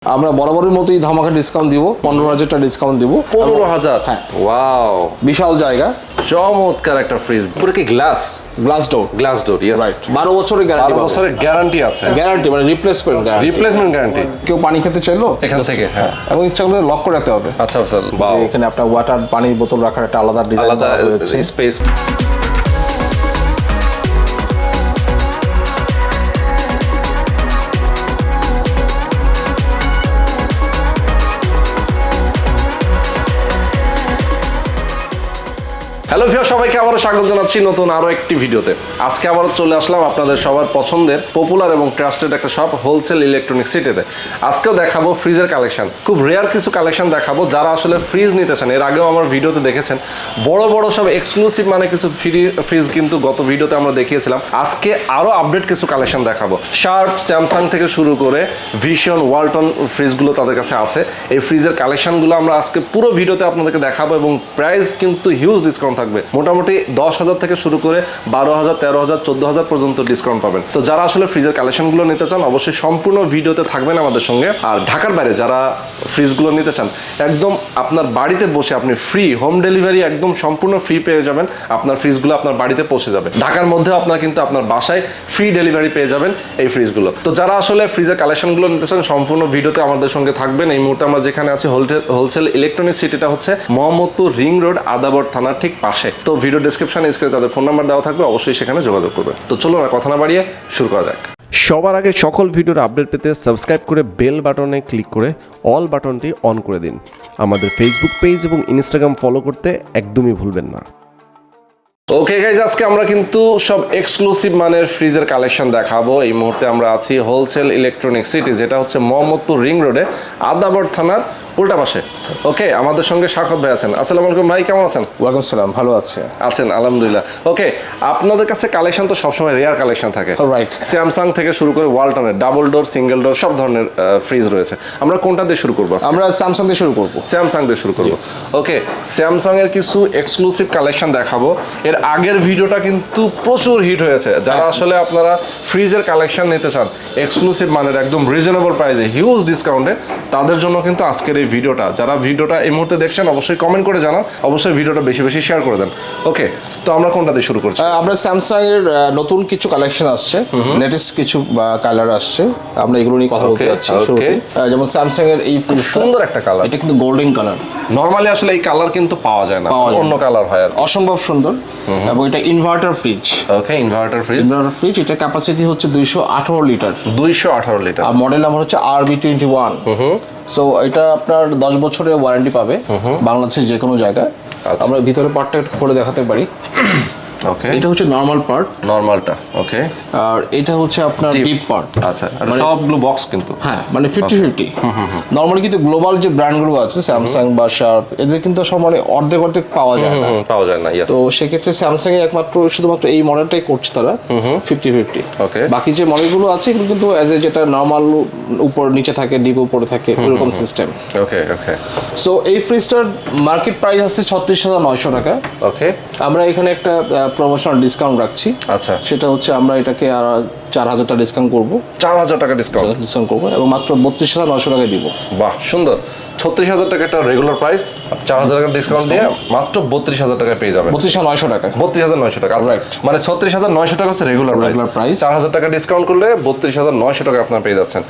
আমরা বরাবরের মতোই ধামাকা ডিসকাউন্ট দিব, 15,000 টাকা ডিসকাউন্ট দিব। 15,000? হ্যাঁ, ওয়াও, বিশাল জায়গা, চমৎকার একটা ফ্রিজ, পুরো কি glass door, glass door, yes, right. 12 বছরের গ্যারান্টি, 12 বছরের গ্যারান্টি আছে, গ্যারান্টি মানে রিপ্লেসমেন্ট গ্যারান্টি। কেউ পানি খেতে চাইলো এখান থেকে, হ্যাঁ, এবং ইচ্ছা করলে লক করে রাখতে হবে। আচ্ছা আচ্ছা, বাহ, এখানে আপনার ওয়াটার পানির বোতল রাখার একটা আলাদা ডিজাইন, আলাদা স্পেস। হ্যালো ভিউয়ার, সবাইকে আবারও স্বাগত জানাচ্ছি নতুন আরও একটি ভিডিওতে। আজকে আবারও চলে আসলাম আপনাদের সবার পছন্দের পপুলার এবং ট্রাস্টেড একটা শপ হোলসেল ইলেকট্রনিক সিটিতে। আজকেও দেখাবো ফ্রিজের কালেকশন, খুব রেয়ার কিছু কালেকশন দেখাবো। যারা আসলে ফ্রিজ নিতে চান, এর আগেও আমার ভিডিওতে দেখেছেন বড় বড় সব এক্সক্লুসিভ মানে কিছু ফ্রিজ কিন্তু গত ভিডিওতে আমরা দেখিয়েছিলাম। আজকে আরও আপডেট কিছু কালেকশন দেখাবো। শার্প, স্যামসাং থেকে শুরু করে ভিশন, ওয়ালটন ফ্রিজগুলো তাদের কাছে আছে। এই ফ্রিজের কালেকশনগুলো আমরা আজকে পুরো ভিডিওতে আপনাদেরকে দেখাবো এবং প্রাইস কিন্তু হিউজ ডিসকাউন্ট থাকবে। মোটামুটি 10,000 থেকে শুরু করে 12,000, 13,000, 14,000 পর্যন্ত ডিসকাউন্ট পাবেন। তো যারা আসলে ফ্রিজের কালেকশনগুলো নিতে চান, অবশ্যই সম্পূর্ণ ভিডিওতে থাকবেন আমাদের সঙ্গে। আর ঢাকার বাইরে যারা ফ্রিজগুলো নিতে চান, একদম আপনার বাড়িতে বসে আপনি ফ্রি হোম ডেলিভারি, একদম সম্পূর্ণ ফ্রি পেয়ে যাবেন। আপনার ফ্রিজগুলো আপনার বাড়িতে পৌঁছে যাবে। ঢাকার মধ্যেও আপনার কিন্তু আপনার বাসায় ফ্রি ডেলিভারি পেয়ে যাবেন এই ফ্রিজগুলো। তো যারা আসলে ফ্রিজের কালেকশনগুলো নিতে চান, সম্পূর্ণ ভিডিওতে আমাদের সঙ্গে থাকবেন। এই মুহূর্তে আমরা যেখানে আছি হোলসেল ইলেকট্রনিক সিটিটা হচ্ছে মোহাম্মদপুর রিং রোড, আদাবর থানার ঠিক পাশে। তো ভিডিও ডেসক্রিপশনে স্ক্রিনে তাদের ফোন নাম্বার দেওয়া থাকবে, অবশ্যই সেখানে যোগাযোগ করবে। তো চলো না কথা না বাড়িয়ে শুরু করা যাক। সবার আগে সকল ভিডিওর আপডেট পেতে সাবস্ক্রাইব করে বেল বাটনে ক্লিক করে অল বাটনটি অন করে দিন। আমাদের ফেসবুক পেজ এবং ইনস্টাগ্রাম ফলো করতে একদমই ভুলবেন না। ওকে গাইজ, আজকে আমরা কিন্তু সব এক্সক্লুসিভ মানের ফ্রিজের কালেকশন দেখাবো। এই মুহূর্তে আমরা আছি হোলসেল ইলেকট্রনিক সিটি, যেটা হচ্ছে মোহাম্মদপুর রিং রোডে, আদাবর থানার উল্টা পাশে। ওকে, আমাদের সঙ্গে সাক্ষাৎ ভাই আছেন। আসসালামু আলাইকুম ভাই, কেমন আছেন? ওয়ালাইকুম সালাম, ভালো আছেন? আলহামদুলিল্লাহ। ওকে, আপনাদের কাছে কালেকশন তো সবসময় রেয়ার কালেকশন থাকে, রাইট। স্যামসাং থেকে শুরু করে ওয়ালটনের ডাবল ডোর, সিঙ্গেল ডোর সব ধরনের ফ্রিজ রয়েছে। আমরা কোনটা দিয়ে শুরু করবো? আমরা স্যামসাং দিয়ে শুরু করবো। ওকে, স্যামসাং এর কিছু এক্সক্লুসিভ কালেকশন দেখাবো। এর আগের ভিডিওটা কিন্তু প্রচুর হিট হয়েছে। যারা আসলে আপনারা ফ্রিজের কালেকশন নিতে চান এক্সক্লুসিভ মানের, একদম রিজনেবল প্রাইসে, হিউজ ডিসকাউন্টে, তাদের জন্য কিন্তু আজকের এই ভিডিওটা। যারা ভিডিওটা এই মুহূর্তে দেখছেন অবশ্যই কমেন্ট করে জানান, অবশ্যই ভিডিওটা বেশি বেশি শেয়ার করে দেন। ওকে, তো আমরা কোনটা দিয়ে শুরু করছি? আমরা স্যামসাং এর নতুন কিছু কালেকশন আসছে, লেটেস্ট কিছু কালার আসছে, আমরা এগুলো নিয়ে কথা বলতে যাচ্ছি। যেমন স্যামসাং এর এই সুন্দর একটা কালার, এটা কিন্তু গোল্ডেন কালার। নরমালি আসলে এই কালার কিন্তু পাওয়া যায় না, অন্য কালার হয় আর অসম্ভব সুন্দর। এবং এটা ইনভার্টার ফ্রিজ। ওকে, ইনভার্টার ফ্রিজ। এটা ক্যাপাসিটি হচ্ছে 218 লিটার। 218 লিটার। আর মডেল নাম্বার হচ্ছে RB21। সো এটা আপনার 10 বছরের ওয়ারেন্টি পাবে বাংলাদেশের যে কোনো জায়গায়। আমরা ভিতরে পার্টটা খুলে দেখাতে পারি। ওকে, এটা হচ্ছে নরমাল পার্ট, নরমালটা। ওকে, আর এটা হচ্ছে আপনার ডিপ পার্ট। আচ্ছা, সবগুলো বক্স কিন্তু, হ্যাঁ, মানে 50-50। নরমালি কিন্তু গ্লোবাল যে ব্র্যান্ডগুলো আছে স্যামসাং বা শার্প, এদের কিন্তু সব মানে অর্ধেক পাওয়া যায় না। ইয়েস। তো সেক্ষেত্রে স্যামসাং এ শুধুমাত্র এই মডেলটাই করছে তারা 50-50। ওকে, বাকি যে মডেলগুলো আছে এগুলো কিন্তু অ্যাজ এ যেটা নরমাল উপর নিচে থাকে, ডিপ উপরে থাকে, এরকম সিস্টেম। ওকে ওকে। সো এই ফ্রিজটার মার্কেট প্রাইস আছে 36,900 টাকা। ওকে, আমরা এখানে একটা প্রমোশনাল ডিসকাউন্ট রাখছি। আচ্ছা, সেটা হচ্ছে আমরা এটাকে আর 4,000 টাকা ডিসকাউন্ট করবো। 4,000 টাকা ডিসকাউন্ট করবো এবং মাত্র 32,900 টাকায় দিব। বাহ, সুন্দর। 36,000 টাকা একটা রেগুলার প্রাইস, 4,000 টাকা ডিসকাউন্ট দিয়ে মাত্র 32,000 টাকায় পেয়ে যাবেন। 32,900 টাকা। 32,900 টাকা, রাইট। মানে 36,900 টাকা হচ্ছে রেগুলার প্রাইস। 4,000 টাকা ডিসকাউন্ট করলে 32,900 টাকা আপনারা পেয়ে যাচ্ছেন।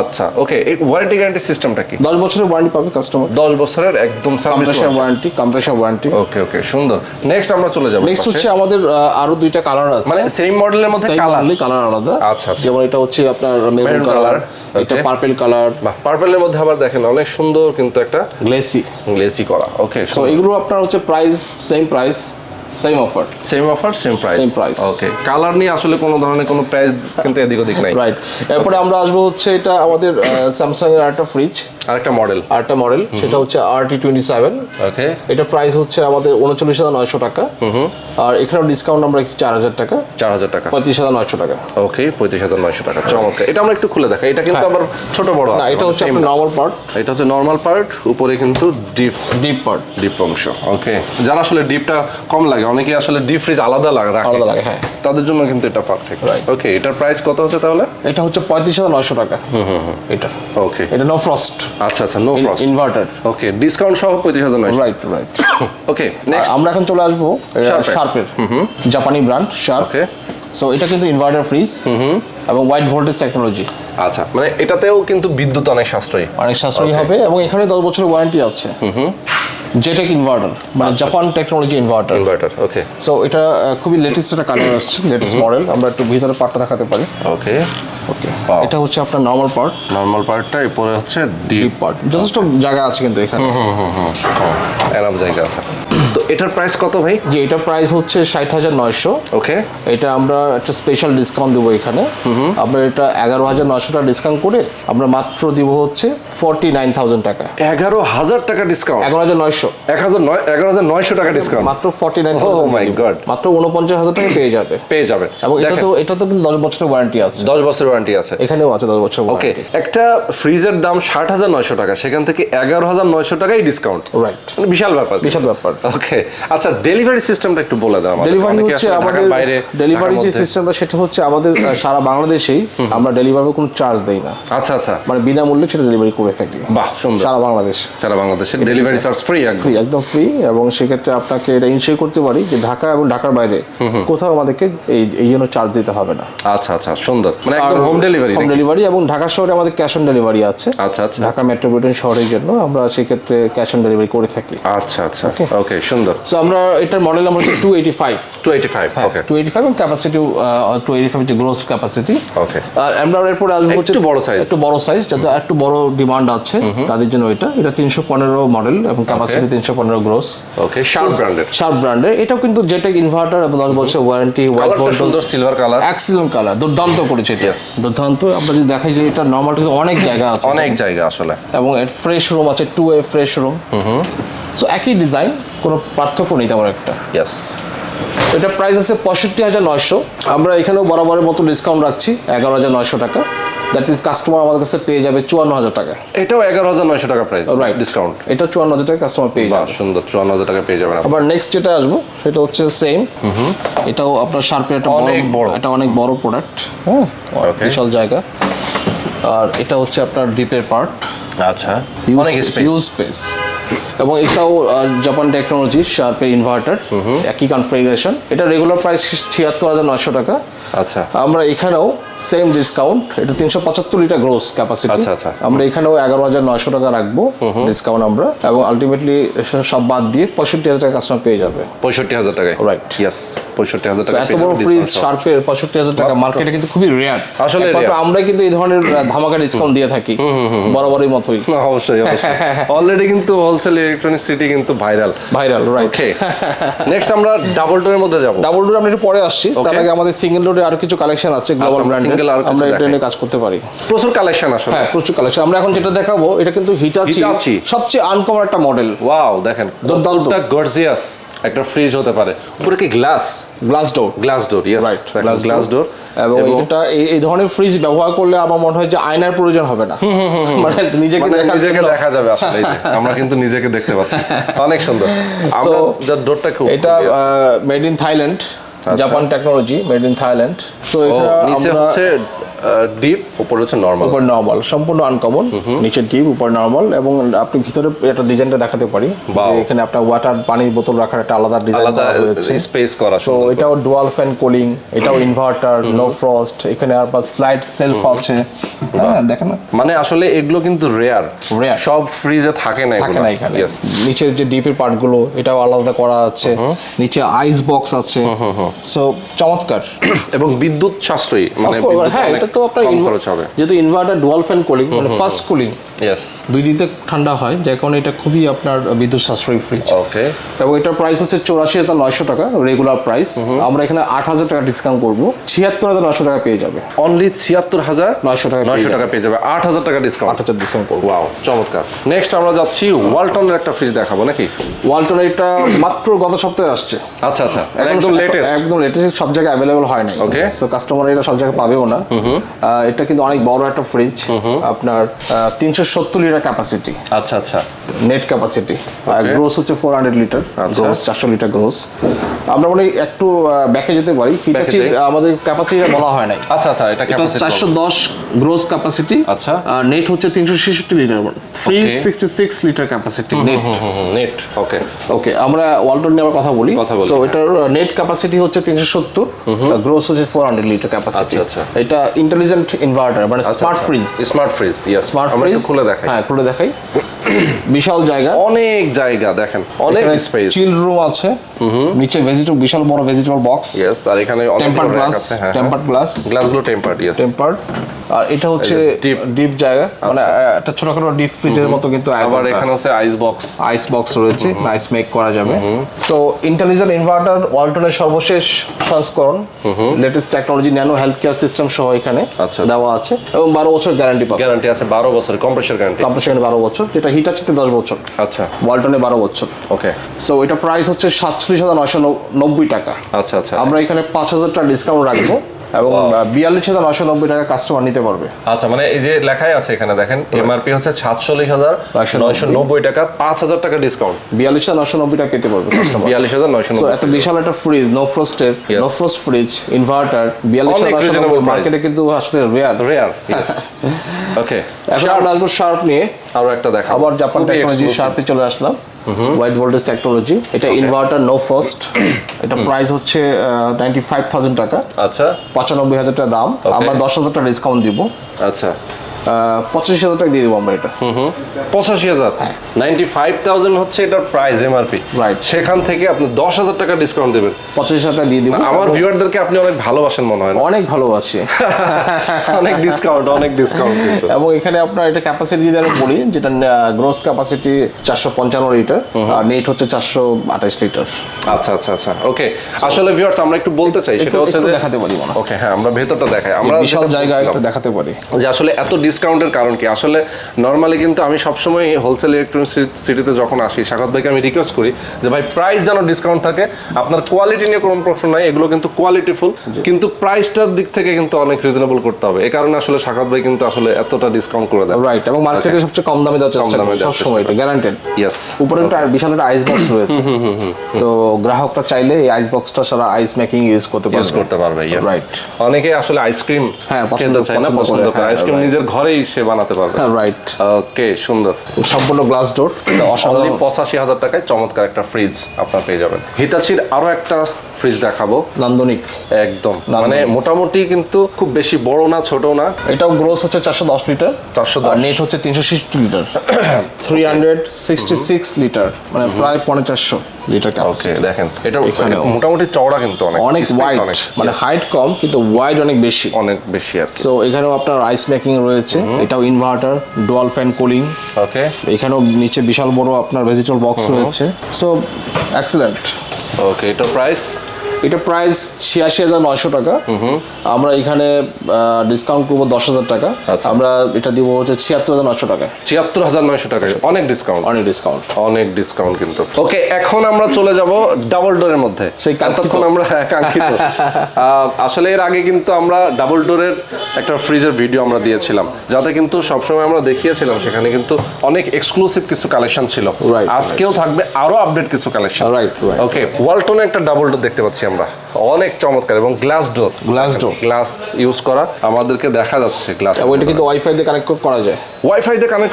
আচ্ছা, ওকে, এই ওয়ারেন্টি গ্যারান্টি সিস্টেমটা কি? 10 বছরের ওয়ারেন্টি পাবে কাস্টমার। 10 বছরের একদম কম্প্রেসার ওয়ারেন্টি। ওকে ওকে, সুন্দর। নেক্সট আমরা চলে যাব। নেক্সট হচ্ছে আমাদের আরো দুইটা কালার আছে, মানে সেম মডেলের মধ্যে কালার আলাদা। আচ্ছা, যেমন এটা হচ্ছে আপনার মেরুন কালার, এটা পার্পল কালার। পার্পলের মধ্যে আবার দেখেন অনেক সুন্দর কিন্তু একটা গ্লেসি করা। ওকে, সো এগুলো আপনার হচ্ছে price same offer, same price. Okay, colour নিয়ে আসলে কোনো ধরনের কোনো প্রাইস কিন্তু এদিক ওদিক নাই। রাইট। এরপরে আমরা আসবো হচ্ছে এটা আমাদের স্যামসাং এর একটা ফ্রিজ। আরেকটা মডেল সেটা হচ্ছে RT27। ওকে, এটা প্রাইস হচ্ছে আমাদের 39,900 টাকা। আর এখানেও ডিসকাউন্ট আমরা 4,000 টাকা, 4,000 টাকা, 35,900 টাকা। ওকে, 35,900 টাকা। চমৎকার। এটা আমরা একটু খুলে দেখা, এটা কিন্তু আবার ছোট বড় না, আছে। এটা হচ্ছে আপনার নরমাল পার্ট। এটা হচ্ছে নরমাল পার্ট, উপরে কিন্তু ডিপ পার্ট, ডিপ অংশ। ওকে, যারা আসলে ডিপটা কম লাগে, অনেকে আসলে ডিপ ফ্রিজ আলাদা লাগে, হ্যাঁ, তাদের জন্য কিন্তু এটা পারফেক্ট। ওকে, এটার প্রাইস কত হচ্ছে তাহলে? এটা হচ্ছে 35,900 টাকা। এটা ওকে, এটা নো ফ্রস্ট। আচ্ছা, নো ফ্রস্ট, ইনভার্টার। ওকে, ডিসকাউন্ট সহ 35,900। রাইট। ওকে, নেক্সট আমরা এখন চলে আসবো শার্পের, জাপানি ব্র্যান্ড শার্প। ওকে, সো এটা কিন্তু ইনভার্টার ফ্রিজ এবং ওয়াইড ভোল্টেজ টেকনোলজি। আচ্ছা, মানে এটাতেও কিন্তু বিদ্যুৎ অনেক সাশ্রয়ী হবে এবং এখানে 10 বছরের ওয়ারেন্টি আছে। জেটেক ইনভার্টার, মানে জাপান টেকনোলজি ইনভার্টার। ওকে, সো এটা খুবই লেটেস্ট একটা কালার আসছে, লেটেস্ট মডেল। আমরা একটু ভিতরে পার্টটা দেখাতে পারি। ওকে, এটা হচ্ছে আপনার নরমাল পার্টটা, এরপরে হচ্ছে ডিপ পার্ট। যথেষ্ট জায়গা আছে কিন্তু এখানে, এনাফ জায়গা আছে। তো এটার প্রাইস কত ভাই? যে এটার প্রাইস হচ্ছে 60,900। ওকে, এটা আমরা একটা স্পেশাল ডিসকাউন্ট দেবো এখানে। আমরা এটা 11,900 টাকা ডিসকাউন্ট করে আমরা মাত্র দিব হচ্ছে 49,000 টাকা। 11,000 টাকা ডিসকাউন্ট? 11,900, 11,900 টাকা ডিসকাউন্ট, মাত্র 49,000। Oh my God, মাত্র 49,000 টাকা পেয়ে যাবে। এবং এটা তো কিন্তু 10 বছরের ওয়ারেন্টি আছে। 10 বছরের ওয়ারেন্টি আছে, এখানেও আছে 10 বছর। ওকে, একটা ফ্রিজের দাম 60,900 টাকা, সেখান থেকে 11,900 টাকাই ডিসকাউন্ট। রাইট, মানে বিশাল ব্যাপার। ওকে, আচ্ছা, ডেলিভারি সিস্টেমটা একটু বলে দাও আমাদের। ডেলিভারি হচ্ছে আমাদের ডেলিভারি যে সিস্টেমটা, সেটা হচ্ছে আমাদের সারা বাংলাদেশেই আমরা ডেলিভারির কোনো চার্জ দেই না। আচ্ছা, মানে বিনামূল্যে সেটা ডেলিভারি করে থাকি। বাহ, সুন্দর। সারা বাংলাদেশে ডেলিভারি চার্জ ফ্রি, একদম ফ্রি। এবং সেক্ষেত্রে আপনাকে এটা ইনশিওর করতে পারি যে ঢাকা এবং ঢাকার বাইরে কোথাও আমাদেরকে এই জন্য চার্জ দিতে হবে না। আচ্ছা, সুন্দর। মানে একদম হোম ডেলিভারি। এবং ঢাকা শহরে আমাদের ক্যাশ অন ডেলিভারি আছে। আচ্ছা, ঢাকা মেট্রোপলিটন শহরের জন্য আমরা সেক্ষেত্রে ক্যাশ অন ডেলিভারি করে থাকি। আচ্ছা, ওকে, সুন্দর। সো আমরা এটার মডেল আমরা হচ্ছে 285। ওকে, 285 এবং ক্যাপাসিটি 285 যে গ্রোস ক্যাপাসিটি। ওকে, আর আমরা এরপরে আসবো হচ্ছে একটু বড় সাইজ, যাতে একটু বড় ডিমান্ড আছে তাদের জন্য। এটা 315 মডেল এবং ক্যাপাসিটি 315 গ্রোস। ওকে, শার্প ব্র্যান্ডের। এটাও কিন্তু জেটেক ইনভার্টার এবং 10 বছর ওয়ারেন্টি, হোয়াইট ভোল্টেজ, সুন্দর সিলভার কালার, এক্সিলেন্ট কালার, দুর্দান্ত করেছে এটা, দুর্দান্ত। আমরা যদি দেখাই যে এটা নরমাল কিন্তু অনেক জায়গা আছে, আসলে। এবং এর ফ্রেশ রুম আছে, 2 ফ্রেশ রুম। সো একই ডিজাইন, কোনো পার্থক্য নেই তেমন একটা। এটার প্রাইস আছে 65,900। আমরা এখানেও বরাবরের মতো ডিসকাউন্ট রাখছি 11,900 টাকা। দ্যাট মিনস কাস্টমার আমাদের কাছে পেয়ে যাবে 54,000 টাকা। এটাও 11,900 টাকা প্রাইস, রাইট, ডিসকাউন্ট। এটা 54,000 টাকা কাস্টমার পেয়ে যাবে। সুন্দর, 54,000 টাকা পেয়ে যাবেন। আবার নেক্সট যেটা আসবো সেটা হচ্ছে সেম। এটাও আপনার শার্পের একটা অনেক বড় প্রোডাক্ট, হ্যাঁ, বিশাল জায়গা। আর এটা হচ্ছে আপনার ডিপের পার্ট। আচ্ছা, অনেক স্পেস। এবং এটাও জাপান টেকনোলজি শার্পের ইনভার্টার, একই কনফিগারেশন। এটা রেগুলার প্রাইস 76,900 টাকা। আচ্ছা, আমরা এখানেও সেম ডিসকাউন্ট। এটা 375 লিটার গ্রোস ক্যাপাসিটি। আচ্ছা, আমরা এখানেও 11,900 টাকা রাখবো ডিসকাউন্ট আমরা। এবং আলটিমেটলি সব বাদ দিয়ে 65,000 টাকা কাস্টমার পেয়ে যাবে। 65,000 টাকা, রাইট, ইয়েস, 65,000 টাকা। এত বড় ফ্রিজ শার্পের 65,000 টাকা মার্কেটে কিন্তু খুবই রেয়ার। আসলে আমরা কিন্তু এই ধরনের ধামাকা ডিসকাউন্ট দিয়ে থাকি বরাবরই মতোই। অবশ্যই, অলরেডি কিন্তু হোলসেল ইলেকট্রনিক সিটি কিন্তু ভাইরাল, রাইট। ওকে, নেক্সট আমরা ডাবল ডোরের মধ্যে যাব। ডাবল ডোর আমরা একটু পরে আসছি, তার আগে আমাদের সিঙ্গেল ডোরে আরো কিছু কালেকশন আছে গ্লোবাল ব্র্যান্ডের, আমরা এটা নিয়ে কাজ করতে পারি। প্রচুর কালেকশন আসলে, হ্যাঁ, প্রচুর কালেকশন। আমরা এখন যেটা দেখাবো এটা কিন্তু হিটাচি সবচেয়ে আনকমন একটা মডেল। ওয়াও, দেখেন, দুর্দান্ত, গর্জিয়াস একটা ফ্রিজ হতে পারে। উপরে কি glass door, yes, right, glass door. এবং এটা এই ধরনের ফ্রিজ ব্যবহার করলে আমার মনে হয় যে আয়নার প্রয়োজন হবে না, মানে নিজেকে দেখা যাবে। আসলে আমরা কিন্তু নিজেকে দেখতে পাচ্ছি, অনেক সুন্দর। আমরা ডোরটা খুব, এটা made in Thailand, Japan technology, made in Thailand. So এটা নিচে হচ্ছে ডিপ, উপরে হচ্ছে নরমাল, সম্পূর্ণ আনকমন। নিচে ডিপ, উপরে নরমাল। এবং আপনি ভিতরে একটা ডিজাইনটা দেখাতে পারি, এখানে আপনার ওয়াটার, পানির বোতল রাখার একটা আলাদা ডিজাইন করা হয়েছে, স্পেস করা। সো এটাও ডুয়াল ফ্যান কুলিং, এটাও ইনভার্টার, নো ফ্রস্ট। এখানে আর স্লাইড সেলফ আছে, হ্যাঁ, দেখেন না, মানে আসলে এগুলো কিন্তু রেয়ার, সব ফ্রিজে থাকে না এখানে। নিচের যে ডিপের পার্টগুলো এটাও আলাদা করা আছে, নিচে আইস বক্স আছে। সো চমৎকার এবং বিদ্যুৎ সাশ্রয়ী, মানে হ্যাঁ, এটা তো আপনার খরচ হবে, যেহেতু ইনভার্টার ডুয়াল ফ্যান কুলিং মানে ফার্স্ট কুলিং, ইয়েস, দুই দিতে ঠান্ডা হয়, যার কারণে এটা খুবই আপনার বিদ্যুৎ সাশ্রয়ী ফ্রিজ। ওকে, এবং এটার প্রাইস হচ্ছে 84,900 টাকা রেগুলার প্রাইস। আমরা এখানে 8,000 টাকা ডিসকাউন্ট করবো, 76,900 টাকা পেয়ে যাবে। অনলি 76,900 টাকা পেয়ে যাবে, 8,000 টাকা ডিসকাউন্ট, 8,000 ডিসকাউন্ট করবো। ওয়াও, চমৎকার। নেক্সট আমরা যাচ্ছি ওয়ালটনের একটা ফ্রিজ দেখাবো নাকি? ওয়ালটন এটা মাত্র গত সপ্তাহে আসছে। আচ্ছা আচ্ছা, একদম লেটেস্ট, একদম লেটেস্ট, সব জায়গায় অ্যাভেলেবল হয় নাই। ওকে, সো কাস্টমার এটা সব জায়গায় পাবেও না। এটা কিন্তু অনেক বড় একটা ফ্রিজ, আপনার 370 লিটার ক্যাপাসিটি। আচ্ছা আচ্ছা, নেট ক্যাপাসিটি, গ্রোস হচ্ছে 400 লিটার, গ্রোস 400 লিটার গ্রোস। আমরা মানে একটু ব্যাকে যেতে পারি, হিটাচি আমাদের ক্যাপাসিটিটা বলা হয় নাই। আচ্ছা আচ্ছা, এটা ক্যাপাসিটি 410 গ্রোস ক্যাপাসিটি। আচ্ছা, নেট হচ্ছে 366 litre, 366 litre capacity net. Net, okay okay, আমরা ওয়ালটন নিয়ে আবার কথা বলি। সো এটার নেট ক্যাপাসিটি হচ্ছে 370, গ্রোস হচ্ছে 400 লিটার ক্যাপাসিটি। আচ্ছা, এটা ইন্টেলিজেন্ট ইনভার্টার মানে smart fridge. Smart fridge, yes, smart fridge খুলে দেখাই। হ্যাঁ, খুলে দেখাই। বিশাল জায়গা, অনেক জায়গা, দেখেন অনেক স্পেস, চিল রুম আছে, নিচে ভেজিটেবল, বিশাল বড় ভেজিটেবল বক্স, ইয়েস, আর এখানে টেম্পারড গ্লাস, টেম্পারড গ্লাস, গ্লাসগুলো টেম্পারড, ইয়েস, টেম্পারড। আর এটা হচ্ছে ডিপ জায়গা, মানে একটা ছোটখাটো ডিপ ফ্রিজের মতো, কিন্তু আবার এখানে হচ্ছে আইস বক্স রয়েছে, আইস মেক করা যাবে। সো ইন্টেলিজেন্ট ইনভার্টার ওয়ালটনের সর্বশেষ সংস্করণ, latest technology, nano health care system সহ এখানে দেওয়া আছে, এবং 12 বছর গ্যারান্টি পাবে। গ্যারান্টি আছে 12 বছর, কম্প্রেসর গ্যারান্টি, 12 বছর, যেটা হিটাচিতে 10 বছর। আচ্ছা, ওয়ালটনে 12 বছর। ওকে, সো এটা প্রাইস হচ্ছে 47,990 টাকা। আচ্ছা আচ্ছা, আমরা এখানে 5,000 টাকা ডিসকাউন্ট রাখবো, এবং 42,990 টাকা কাস্টমার নিতে পারবে। আচ্ছা, মানে এই যে লেখাই আছে এখানে দেখেন, এমআরপি হচ্ছে 47,990 টাকা, 5,000 টাকা ডিসকাউন্ট, 42,990 টাকা পেতে পারবে কাস্টমার। 42,990। এত বিশাল একটা ফ্রিজ, নো ফ্রস্টের, নো ফ্রস্ট ফ্রিজ, ইনভার্টার, 42,990 মার্কেটে কিন্তু আসলে রেয়ার। ওকে, এখন আমরা আসবো শার্প নিয়ে, আরো একটা দেখা, আবার জাপান টেকনোলজি শার্পে চলে আসলাম। হোয়াইট ভোল্টেজ টেকনোলজি, এটা ইনভার্টার নো ফ্রস্ট। এটা প্রাইস হচ্ছে 95,000 টাকা। আচ্ছা, 95,000 টাকা দাম। আমরা 10,000 টাকা ডিসকাউন্ট দিব। আচ্ছা, 85,000 টাকা দিয়ে দেবো আমরা এটা। 85,000, 95,000 হচ্ছে এটার প্রাইস এমআরপি, রাইট। সেখান থেকে আপনি 10,000 টাকা ডিসকাউন্ট দেবেন, 85,000 টাকা দিয়ে দিব। আমার ভিউয়ারদেরকে আপনি অনেক ভালোবাসেন মনে হয়। অনেক ভালোবাসি। অনেক ডিসকাউন্ট এবং এখানে আপনার এটা ক্যাপাসিটি যদি আমি বলি, যেটা গ্রোস ক্যাপাসিটি 455 লিটার, আর নেট হচ্ছে 428 লিটার। আচ্ছা আচ্ছা আচ্ছা, ওকে। আসলে ভিউয়ার্স আমরা একটু বলতে চাই, সেটা হচ্ছে যে দেখাতে পারি মনে হয়। ওকে, হ্যাঁ, আমরা ভেতরটা দেখাই, আমরা বিশাল জায়গা একটা দেখাতে পারি, যে আসলে এত ডিসকাউন্টের কারণ কি। আসলে নরমালি কিন্তু আমি সবসময় হোলসেল ইলেকট্রনিক্স সিটিতে যখন আসি, স্বাগত ভাইকে আমি রিকোয়েস্ট করি যে ভাই প্রাইস যেন ডিসকাউন্ট থাকে, আপনার কোয়ালিটি নিয়ে কোনো প্রশ্ন নাই, এগুলো কিন্তু কোয়ালিটিফুল, কিন্তু প্রাইসটার দিক থেকে কিন্তু অনেক রিজনেবল করতে হবে। এই কারণে আসলে স্বাগত ভাই কিন্তু আসলে এতটা ডিসকাউন্ট করে দেয়, রাইট। এবং মার্কেটে সবচেয়ে কম দামে দেওয়ার চেষ্টা করি সব সময়, এটা গ্যারান্টেড। ইয়েস, উপরে একটা বিশাল একটা আইস বক্স রয়েছে, তো গ্রাহকরা চাইলে এই আইস বক্সটা সারা আইস মেকিং ইউজ করতে পারবে। Yes, right. অনেকে আসলে আইসক্রিম পছন্দ করে, আইসক্রিম নিজের ঘরেই সে বানাতে পারবে। রাইট, ওকে, সুন্দর। সম্পূর্ণ গ্লাস ডোর, অসাধারণ। 85,000 টাকায় চমৎকার একটা ফ্রিজ আপনারা পেয়ে যাবেন। হিতাচির আরো একটা ফ্রিজ দেখাবো, নান্দনিক একদম, মানে মোটামুটি কিন্তু খুব বেশি বড় না, ছোট না। এটাও গ্রোস হচ্ছে 410 লিটার, 410, নেট হচ্ছে 360 লিটার, 366 লিটার, মানে প্রায় 450 লিটার ক্যাপাসিটি। ওকে, দেখেন এটা মোটামুটি চওড়া, কিন্তু অনেক ওয়াইড, মানে হাইট কম কিন্তু ওয়াইড অনেক বেশি আর কি। সো এখানেও আপনার আইস মেকিং রয়েছে, এটাও inverter, dual fan cooling. Okay, এখানেও নিচে বিশাল বড় আপনার ভেজিটেবল বক্স রয়েছে। So excellent. ওকে, এটা প্রাইস 86,900 টাকা। আমরা এখানে ডিসকাউন্ট করবো 10,000 টাকা। আমরা এটা দিব হচ্ছে 76,900 টাকা। 76,900 টাকা, অনেক ডিসকাউন্ট কিন্তু। ওকে, এখন আমরা চলে যাব ডাবল ডোরের মধ্যে, সেই কাঙ্ক্ষিত আমরা কাঙ্ক্ষিত। আসলে এর আগে কিন্তু আমরা ডাবল ডোরের একটা ফ্রিজের ভিডিও আমরা দিয়েছিলাম, যাতে কিন্তু সবসময় আমরা দেখিয়েছিলাম সেখানে কিন্তু অনেক এক্সক্লুসিভ কিছু কালেকশন ছিল। আজকেও থাকবে আরো আপডেট কিছু কালেকশন। ওকে, ওয়ালটনে একটা ডাবল ডোর দেখতে পাচ্ছি আমরা, অনেক চমৎকার, এবং গ্লাস ইউজ করা, আমাদেরকে দেখা যাচ্ছে গ্লাস। ওইটা কিন্তু ওয়াইফাই দিয়ে কানেক্ট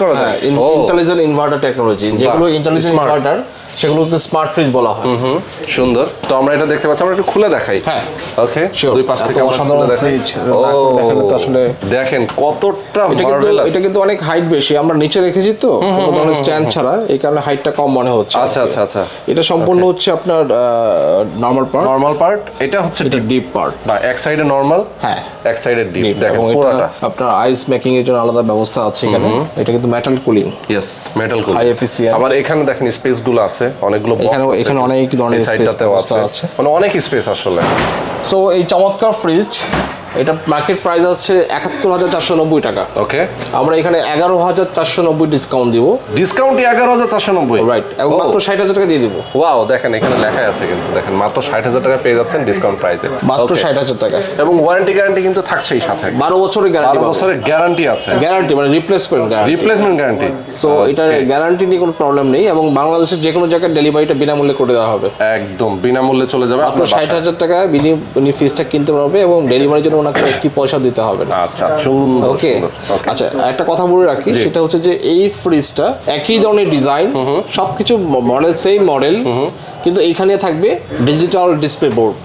করা যায়, ইন্টেলিজেন্ট ইনভার্টার টেকনোলজি। যেগুলো ইন্টেলিজেন্ট ইনভার্টার সেগুলোকে স্মার্ট ফ্রিজ বলা হয়। সুন্দর। তো আমরা এটা দেখতে পাচ্ছি, আমরা একটু খুলে দেখাই। হ্যাঁ, ওকে, দুই পাশ থেকে অসাধারণ ফ্রিজ দেখালে তো আসলে দেখেন কতটা মার্ভেলাস। এটা কিন্তু অনেক হাইট বেশি, আমরা নিচে রেখেছি তো কোনো ধরনের স্ট্যান্ড ছাড়া, এই কারণে হাইটটা কম মনে হচ্ছে। আচ্ছা। এটা সম্পূর্ণ হচ্ছে আপনার নরমাল নরমাল পার্ট, এটা হচ্ছে এটা ডিপ পার্ট, বা এক সাইডে নরমাল, হ্যাঁ এক সাইডে ডিপ। দেখেন এবং পুরোটা আপনার আইস মেকিং এর জন্য আলাদা ব্যবস্থা আছে এখানে। এটা কিন্তু metal cooling, yes metal cooling, high efficient. আবার এখানে দেখেন স্পেস গুলো আছে, অনেকগুলো বক্স আছে, এখানে অনেক ধরনের স্পেস আছে, মানে অনেক স্পেস আসলে। সো এই চমৎকার ফ্রিজ, এটা মার্কেট প্রাইস আছে ৭১,৪৯০ টাকা। ওকে, আমরা এখানে ১১,৪৯০ ডিসকাউন্ট দিব। ডিসকাউন্ট ১১,৪৯০, রাইট, এবং মাত্র ৬০,০০০ টাকা দিয়ে দিব। ওয়াও, দেখেন এখানে লেখা আছে কিন্তু, দেখেন মাত্র ৬০,০০০ টাকা পেয়ে যাচ্ছেন ডিসকাউন্ট প্রাইসে, মাত্র ৬০,০০০ টাকা। এবং ওয়ারেন্টি গ্যারান্টি কিন্তু থাকছেই সাথে, ১২ বছরের গ্যারান্টি। ১২ বছরের গ্যারান্টি আছে, গ্যারান্টি মানে রিপ্লেসমেন্ট গ্যারান্টি। সো এটার গ্যারান্টি নিয়ে কোনো প্রবলেম নেই, এবং বাংলাদেশের যে কোনো জায়গায় ডেলিভারিটা বিনামূল্যে করে দেওয়া হবে। একদম বিনামূল্যে চলে যাবে। মাত্র ৬০,০০০ টাকা উনি ফ্রিজটা কিনতে পারবে, এবং ডেলিভারির জন্য ওনাকে একটি পয়সা দিতে হবে না। আচ্ছা, সুন্দর। ওকে, আচ্ছা একটা কথা বলে রাখি, সেটা হচ্ছে যে এই ফ্রিজটা একই ধরনের ডিজাইন, সবকিছু মডেল সেম মডেল, কিন্তু এইখানে থাকবে ডিজিটাল ডিসপ্লে বোর্ড।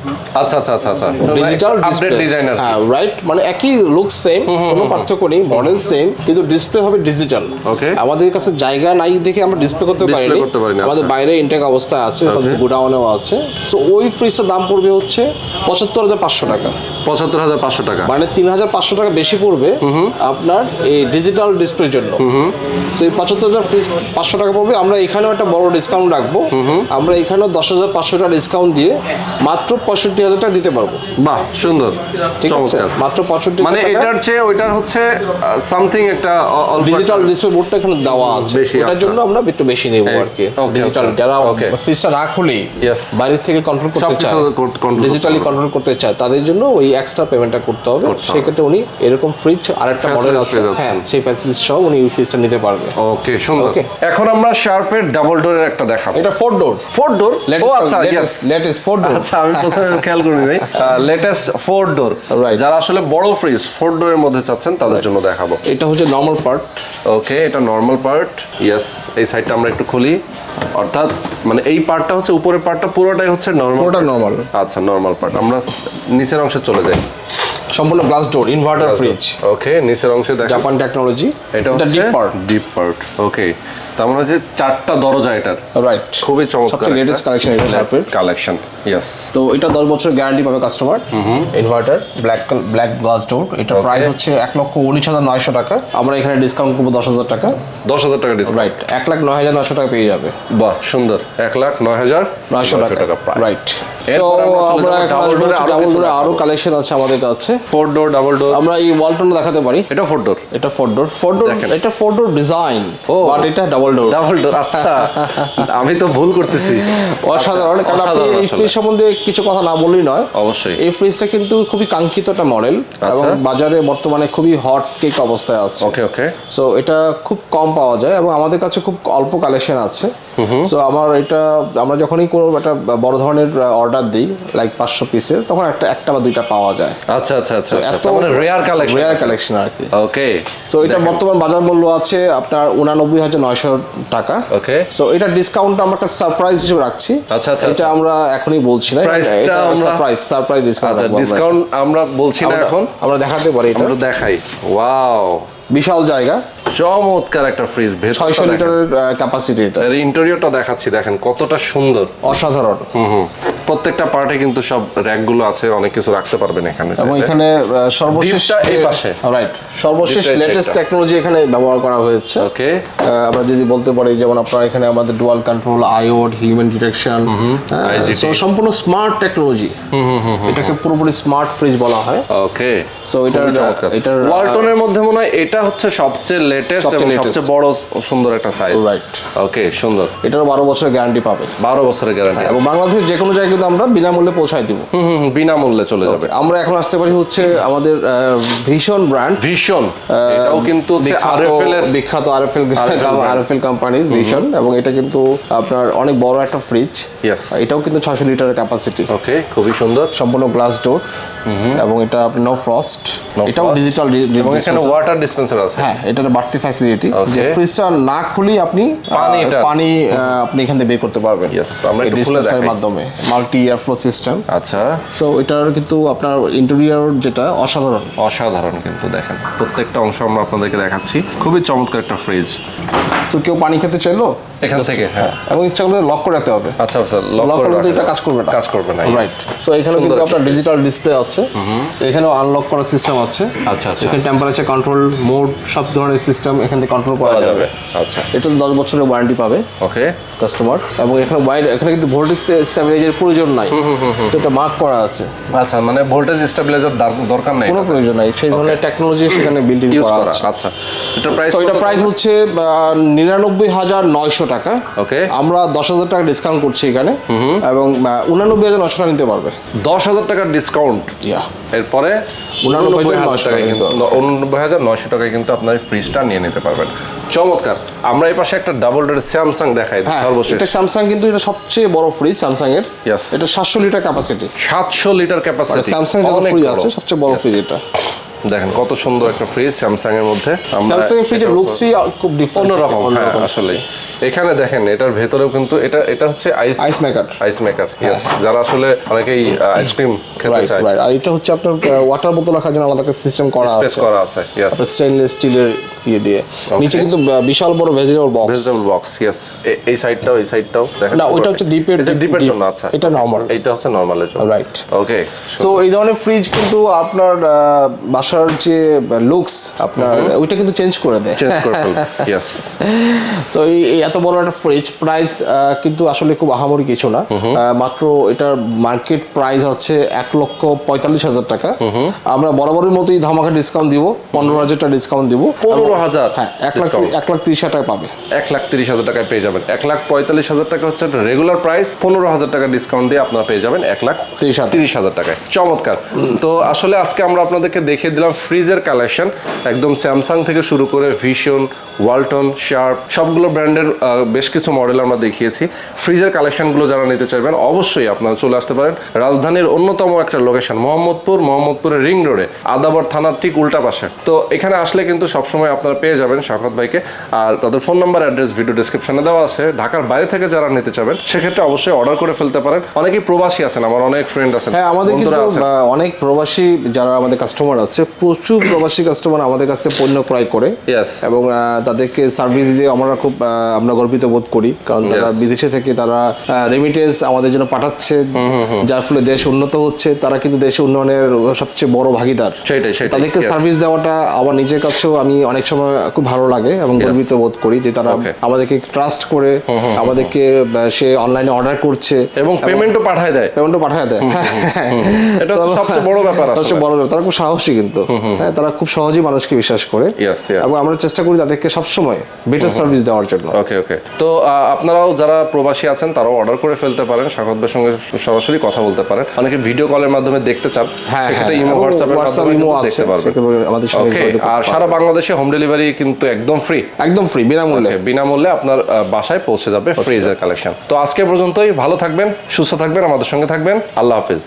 আচ্ছা আচ্ছা আচ্ছা আচ্ছা, ডিজিটাল ডিসপ্লে ডিজাইনার, হ্যাঁ রাইট, মানে একই লুক সেম, কোনো পার্থক্য নেই, মডেল সেম, কিন্তু ডিসপ্লে হবে ডিজিটাল। ওকে, আমাদের কাছে জায়গা নাই দেখে আমরা ডিসপ্লে করতে পারিনি, আমাদের বাইরে ইনটেক অবস্থা আছে, আমাদের গোডাউনেও আছে। সো ওই ফ্রিজটার দাম পড়বে হচ্ছে ৭৫,৫০০ টাকা। ৭৫,৫০০ টাকা, মানে ৩,৫০০ টাকা বেশি পড়বে আপনার এই ডিজিটাল ডিসপ্লের জন্য। সো এই ৭৫,৫০০ টাকা পড়বে। আমরা এখানেও একটা বড় ডিসকাউন্ট রাখবো, আমরা এখানেও ১০,৫০০ টাকা ডিসকাউন্ট দিয়ে মাত্র ৬৫,০০০ টাকা দিতে পারবো। বাহ, সুন্দর, ঠিক আছে, মাত্র ৬৫,০০০ মানে এটার চেয়ে ওইটার হচ্ছে সামথিং একটা ডিজিটাল ডিসপ্লে বোর্ডটা এখানে দেওয়া আছে, এটার জন্য আমরা একটু বেশি নেব আর কি। ডিজিটাল যারা ফ্রিজটা না খুলেই বাইরে থেকে কন্ট্রোল করতে চায়, ডিজিটালি কন্ট্রোল করতে চায়, তাদের জন্য ওই এক্সট্রা পেমেন্টটা করতে হবে। সেক্ষেত্রে উনি এরকম ফ্রিজ আরেকটা মডেল আছে, হ্যাঁ সেই ফ্যাসিলিটি সহ উনি ওই ফ্রিজটা নিতে পারবে। ওকে, সুন্দর। এখন আমরা শার্পের ডাবল ডোরের একটা দেখাবো। এটা 4 ডোর। 4 ডোর, আচ্ছা লেটেস্ট 4 ডোর। আচ্ছা, আমি প্রথমে খেয়াল করিনি ভাই। লেটেস্ট 4 ডোর, যারা আসলে বড় ফ্রিজ 4 ডোরের মধ্যে চাচ্ছেন তাদের জন্য দেখাবো। এটা হচ্ছে নরমাল পার্ট। ওকে, এটা নরমাল পার্ট, ইয়েস। এই সাইডটা আমরা একটু খুলি, অর্থাৎ মানে এই পার্টটা হচ্ছে, উপরের পার্টটা পুরোটাই হচ্ছে নরমাল। পুরোটা নরমাল। আচ্ছা, নরমাল পার্ট। আমরা নিচের অংশে চলে যাই। সম্পূর্ণ গ্লাস ডোর ইনভার্টার ফ্রিজ। ওকে, নিচের অংশে দেখেন জাপান টেকনোলজি। এটা হচ্ছে ডিপ পার্ট। ওকে, তার মানে হচ্ছে 4টা দরজা এটার। রাইট, খুবই চমৎকার, সবচেয়ে লেটেস্ট কালেকশন এটা শার্পের কালেকশন। ইয়েস, তো এটা 10 বছর গ্যারান্টি পাবে customer. Inverter black glass door. এটা প্রাইস হচ্ছে ১,১৯,৯০০ টাকা। আমরা এখানে ডিসকাউন্ট করবো 10,০০০ টাকা। 10,০০০ টাকা ডিসকাউন্ট। রাইট, ১,০৯,৯০০ টাকা পেয়ে যাবে। বাহ, সুন্দর, ১,৯৯,৯০০ টাকা প্রাইস। রাইট, তো আমরা ডাবল ডোরে আরো কালেকশন আছে আমাদের কাছে। 4 ডোর, ডাবল ডোর। আমরা এই ওয়ালটন দেখাতে পারি। এটা 4 ডোর। এটা 4 ডোর। এটা 4 ডোর ডিজাইন, বাট এটা ডাবল ডোর। ডাবল ডোর, আচ্ছা, আমি তো ভুল করতেছি। অসাধারণ, কারণ আপনি এই ফ্রিজ সম্বন্ধে কিছু কথা না বললেই নয়। অবশ্যই, এই ফ্রিজটা কিন্তু খুবই কাঙ্ক্ষিত একটা মডেল, এবং বাজারে বর্তমানে খুবই হট কেক অবস্থায় আছে। ওকে ওকে, সো এটা খুব কম পাওয়া যায়, এবং আমাদের কাছে খুব অল্প কালেকশন আছে। সো আমরা যখনই কোনো একটা বড় ধরনের অর্ডার দিই, লাইক 500 পিসের, তখন একটা বা দুইটা পাওয়া যায়। আচ্ছা আচ্ছা আচ্ছা, মানে রেয়ার কালেকশন আর কি। ওকে, সো এটা বর্তমান বাজার মূল্য আছে আপনার 89,900 টাকা। ওকে, সো এটা ডিসকাউন্ট আমরা একটা সারপ্রাইজ হিসেবে রাখছি। আচ্ছা আচ্ছা, এটা আমরা এখনই বলছি না, এটা সারপ্রাইজ ডিসকাউন্ট। আচ্ছা, ডিসকাউন্ট আমরা বলছি না, এখন আমরা দেখাতে পারি, এটা আমরা দেখাই। ওয়াও, বিশাল জায়গা, চমৎকার একটা ফ্রিজ, 600 লিটারের ক্যাপাসিটি। এটা এর ইন্টেরিয়রটা দেখাচ্ছি, দেখেন কতটা সুন্দর, অসাধারণ। প্রত্যেকটা পার্টে কিন্তু সব র‍্যাক গুলো আছে, অনেক কিছু রাখতে পারবেন এখানে। এবং এখানে সর্বশেষ এই পাশে, রাইট, সর্বশেষ লেটেস্ট টেকনোলজি এখানে ব্যবহার করা হয়েছে। ওকে, আমরা যদি বলতে পারি, যেমন আপনার এখানে আমাদের ডুয়াল কন্ট্রোল, আইওড, হিউম্যান ডিটেকশন, সো সম্পূর্ণ স্মার্ট টেকনোলজি। এটাকে পুরোপুরি স্মার্ট ফ্রিজ বলা হয়। ওকে, সো এটার ওয়ালটনের মধ্যে মনে হয় এটা হচ্ছে সবচেয়ে লেটেস্ট এবং সবচেয়ে বড় সুন্দর একটা সাইজ। রাইট, ওকে, সুন্দর। এটার 12 বছরের গ্যারান্টি পাবে। 12 বছরের গ্যারান্টি, এবং বাংলাদেশের যে কোনো জায়গায় কিন্তু আমরা বিনামূল্যে পৌঁছায় দিব। বিনামূল্যে চলে যাবে। আমরা এখন আসতে পারি হচ্ছে আমাদের ভীষণ ব্র্যান্ড। ভীষণ, এটাও কিন্তু বিখ্যাত আরএফএল কোম্পানির ভীষণ, এবং এটা কিন্তু আপনার অনেক বড় একটা ফ্রিজ। এটাও কিন্তু 600 লিটারের ক্যাপাসিটি। ওকে, খুবই সুন্দর, সম্পূর্ণ গ্লাস ডোর, এবং এটা আপনার নো ফ্রস্ট। এটাও ডিজিটাল, এবং এখানে ওয়াটার ডিসপেন্সার আছে। হ্যাঁ, এটার বাড়তি ফ্যাসিলিটি যে ফ্রিজটা না খুলি আপনি পানি আপনি এখান থেকে বের করতে পারবেন। আমরা একটু খুলে দেখাই মাধ্যমে মাল্টি এয়ারফ্লো সিস্টেম। আচ্ছা, সো এটার কিন্তু আপনার ইন্টেরিয়র যেটা অসাধারণ কিন্তু দেখেন প্রত্যেকটা অংশ আমরা আপনাদেরকে দেখাচ্ছি, খুবই চমৎকার একটা ফ্রিজ। তো কেউ পানি খেতে চাইলো এখান থেকে, হ্যাঁ, এবং ইচ্ছা করলে লক করে রাখতে হবে। আচ্ছা, লক করলে এটা কাজ করবে না। রাইট। সো এখানে কিন্তু আপনার ডিজিটাল ডিসপ্লে আছে, এখানেও আনলক করার সিস্টেম আছে। আচ্ছা, এখানে টেম্পারেচার কন্ট্রোল, মোড, সব ধরনের সিস্টেম এখান থেকে কন্ট্রোল করা যাবে। আচ্ছা, এটা 10 বছরের ওয়ারেন্টি পাবে ওকে কাস্টমার। এবং এখানে কিন্তু ভোল্টেজ স্টেবিলাইজার প্রয়োজন নাই, সেটা মার্ক করা আছে। আচ্ছা, মানে ভোল্টেজ স্টেবিলাইজার দরকার নাই, কোনো প্রয়োজন নাই, সেই ধরনের টেকনোলজি সেখানে বিল্ট ইন করা আছে। আচ্ছা, এটা প্রাইস হচ্ছে 99,900 টাকা। ওকে, আমরা 10,000 টাকা ডিসকাউন্ট করছি এখানে, এবং 99,900 টাকা নিতে পারবে। 10,000 টাকার ডিসকাউন্ট, এরপরে 99,900 টাকায় কিন্তু আপনার ফ্রিজটা নিয়ে নিতে পারবেন। চমৎকার। আমরা এই পাশে একটা ডাবল ডোর স্যামসাং দেখাই সর্বশেষ। এটা স্যামসাং, কিন্তু এটা সবচেয়ে বড় ফ্রিজ স্যামসাং এর। এটা 700 litre capacity. 700 litre capacity Samsung যত ফ্রিজ আছে সবচেয়ে বড় ফ্রিজ এটা। দেখেন কত সুন্দর একটা ফ্রিজ স্যামসাং এর মধ্যে। স্যামসাং এর ফ্রিজের লুকসই খুব ডিফারেন্ট রকম আসলে। এখানে দেখেন এটার ভেতরেও কিন্তু এটা হচ্ছে আইস মেকার। যারা আসলে অনেকেই আইসক্রিম খেতে চায়। আর এটা হচ্ছে আপনার ওয়াটার বোতল রাখার জন্য আলাদা একটা সিস্টেম করা আছে। স্টেইনলেস স্টিলের দিয়ে নিচে কিন্তু বিশাল বড় ভেজিটেবল বক্স। এই সাইডটাও দেখেন। না, ওটা হচ্ছে ডিপের জন্য। আচ্ছা, এটা নরমাল, এটা হচ্ছে নরমালের জন্য। রাইট। ওকে। সো এই ধরনের ফ্রিজ কিন্তু আপনার বাসার যে লুকস আপনার ওইটা কিন্তু চেঞ্জ করে দেয়। সো এই এত বড় একটা ফ্রিজ প্রাইস কিন্তু আসলে খুব আহামরি কিছু না। মাত্র এটার মার্কেট প্রাইস হচ্ছে 1,45,000 টাকা। আমরা বরাবরের মতোই ধামাকা ডিসকাউন্ট দিব, 15,000 টাকা ডিসকাউন্ট দিব। 15,000? হ্যাঁ, 1,30,000 টাকায় পাবে। 1,30,000 টাকায় পেয়ে যাবেন। 1,45,000 টাকা হচ্ছে রেগুলার প্রাইস। 15,000 টাকা ডিসকাউন্ট দিয়ে আপনারা পেয়ে যাবেন 1,30,000 টাকায়। চমৎকার। তো আসলে আজকে আমরা আপনাদেরকে দেখিয়ে দিলাম ফ্রিজের কালেকশন, একদম স্যামসাং থেকে শুরু করে ভিশন, ওয়ালটন, শার্প, সবগুলো ব্র্যান্ডের বেশ কিছু মডেল আমরা দেখিয়েছি। ফ্রিজের কালেকশনগুলো যারা নিতে চাইবেন অবশ্যই আপনারা চলে আসতে পারেন রাজধানীর অন্যতম একটা লোকেশন মোহাম্মদপুরের রিং রোডে, আদাবর থানার ঠিক উল্টা পাশে। তো এখানে আসলে কিন্তু সবসময় আপনারা পেয়ে যাবেন শওকত ভাইকে। আর তাদের ফোন নাম্বার, অ্যাড্রেস ভিডিও ডেসক্রিপশনে দেওয়া আছে। ঢাকার বাইরে থেকে যারা নিতে চাবেন সেক্ষেত্রে অবশ্যই অর্ডার করে ফেলতে পারেন। অনেকেই প্রবাসী আছেন, আমার অনেক ফ্রেন্ড আছেন। হ্যাঁ, আমাদের কিন্তু অনেক প্রবাসী যারা আমাদের কাস্টমার আছে, প্রচুর প্রবাসী কাস্টমার আমাদের কাছে পণ্য ক্রয় করে, এবং তাদেরকে সার্ভিস দিয়ে আমরা গর্বিত বোধ করি, কারণ তারা বিদেশে থেকে তারা রেমিটেন্স আমাদের জন্য পাঠাচ্ছে, যার ফলে দেশ উন্নত হচ্ছে। তারা কিন্তু দেশের উন্নয়নের সবচেয়ে বড় ভাগীদার। তাদেরকে সার্ভিস দেওয়াটা আমার নিজের কাছেও আমি অনেক সময় খুব ভালো লাগে এবং গর্বিত বোধ করি যে তারা আমাদেরকে ট্রাস্ট করে আমাদেরকে সে অনলাইনে অর্ডার করছে এবং পেমেন্টও পাঠায় দেয়। এটা সবচেয়ে বড় ব্যাপার। তারা খুব সাহসী, কিন্তু হ্যাঁ, তারা খুব সহজেই মানুষকে বিশ্বাস করে, এবং আমরা চেষ্টা করি তাদেরকে সবসময় বেটার সার্ভিস দেওয়ার জন্য। ওকে। তো আপনারাও যারা প্রবাসী আছেন তারাও অর্ডার করে ফেলতে পারেন, শওকত ভাইয়ের সঙ্গে সরাসরি কথা বলতে পারেন। অনেকে ভিডিও কলের মাধ্যমে দেখতে চান, সেক্ষেত্রে ইমো, হোয়াটসঅ্যাপের মাধ্যমে দেখতে পারবেন। আর সারা বাংলাদেশে হোম ডেলিভারি কিন্তু একদম ফ্রি, বিনামূল্যে আপনার বাসায় পৌঁছে যাবে ফ্রিজের কালেকশন। তো আজকে পর্যন্তই। ভালো থাকবেন, সুস্থ থাকবেন, আমাদের সঙ্গে থাকবেন। আল্লাহ হাফেজ।